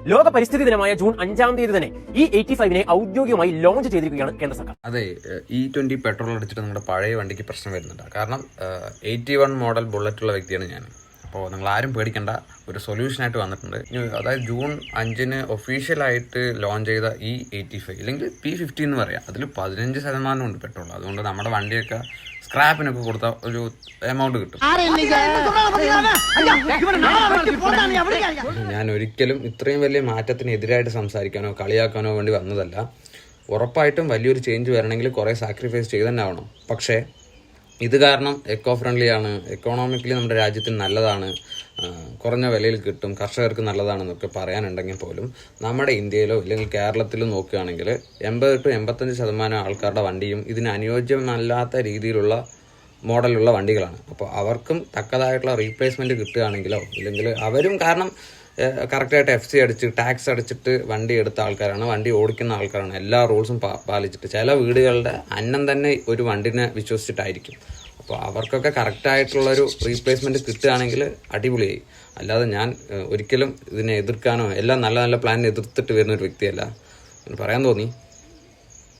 ലോക പരിസ്ഥിതി ദിനമായ ജൂൺ 5-ാം തീയതി തന്നെ E85 ഔദ്യോഗികമായി ലോഞ്ച് ചെയ്തിരിക്കുകയാണ് കേന്ദ്ര സർക്കാർ. അതെ, E20 പെട്രോൾ അടിച്ചിട്ട് നിങ്ങളുടെ പഴയ വണ്ടിക്ക് പ്രശ്നം വരുന്നുണ്ട്. കാരണം 81 മോഡൽ ബുള്ളറ്റുള്ള വ്യക്തിയാണ് ഞാൻ. അപ്പോൾ നിങ്ങൾ ആരും പേടിക്കേണ്ട, ഒരു സൊല്യൂഷനായിട്ട് വന്നിട്ടുണ്ട്. അതായത് ജൂൺ 5-ന് ഒഫീഷ്യലായിട്ട് ലോഞ്ച് ചെയ്ത E85 അല്ലെങ്കിൽ P50 എന്ന് പറയാം. അതിൽ 15% ഉണ്ട് പെട്രോൾ. അതുകൊണ്ട് നമ്മുടെ വണ്ടിയൊക്കെ സ്ക്രാപ്പിനൊക്കെ കൊടുത്ത ഒരു എമൗണ്ട് കിട്ടും. ഞാൻ ഒരിക്കലും ഇത്രയും വലിയ മാറ്റത്തിന് എതിരായിട്ട് സംസാരിക്കാനോ കളിയാക്കാനോ വേണ്ടി വന്നതല്ല. ഉറപ്പായിട്ടും വലിയൊരു ചേഞ്ച് വരണമെങ്കിൽ കുറേ സാക്രിഫൈസ് ചെയ്ത് തന്നെ ആവണം. പക്ഷേ ഇത് കാരണം എക്കോ ഫ്രണ്ട്ലി ആണ്, എക്കോണോമിക്കലി നമ്മുടെ രാജ്യത്തിന് നല്ലതാണ്, കുറഞ്ഞ വിലയിൽ കിട്ടും, കർഷകർക്ക് നല്ലതാണെന്നൊക്കെ പറയാനുണ്ടെങ്കിൽ പോലും നമ്മുടെ ഇന്ത്യയിലോ അല്ലെങ്കിൽ കേരളത്തിലോ നോക്കുകയാണെങ്കിൽ 80-85% ആൾക്കാരുടെ വണ്ടിയും ഇതിന് അനുയോജ്യമല്ലാത്ത രീതിയിലുള്ള മോഡലുള്ള വണ്ടികളാണ്. അപ്പോൾ അവർക്കും തക്കതായിട്ടുള്ള റീപ്ലേസ്മെൻറ്റ് കിട്ടുകയാണെങ്കിലോ ഇല്ലെങ്കിൽ അവരും, കാരണം കറക്റ്റായിട്ട് FC അടിച്ച് ടാക്സ് അടിച്ചിട്ട് വണ്ടി എടുത്ത ആൾക്കാരാണ്, വണ്ടി ഓടിക്കുന്ന ആൾക്കാരാണ്, എല്ലാ റൂൾസും പാലിച്ചിട്ട്. ചില വീടുകളുടെ അന്നം തന്നെ ഒരു വണ്ടിനെ വിശ്വസിച്ചിട്ടായിരിക്കും. അപ്പോൾ അവർക്കൊക്കെ കറക്റ്റായിട്ടുള്ളൊരു റീപ്ലേസ്മെൻറ്റ് കിട്ടുകയാണെങ്കിൽ അടിപൊളിയായി. അല്ലാതെ ഞാൻ ഒരിക്കലും ഇതിനെ എതിർക്കാനോ എല്ലാം നല്ല നല്ല പ്ലാനിനെ എതിർത്തിട്ട് വരുന്നൊരു വ്യക്തിയല്ല. പറയാൻ തോന്നി.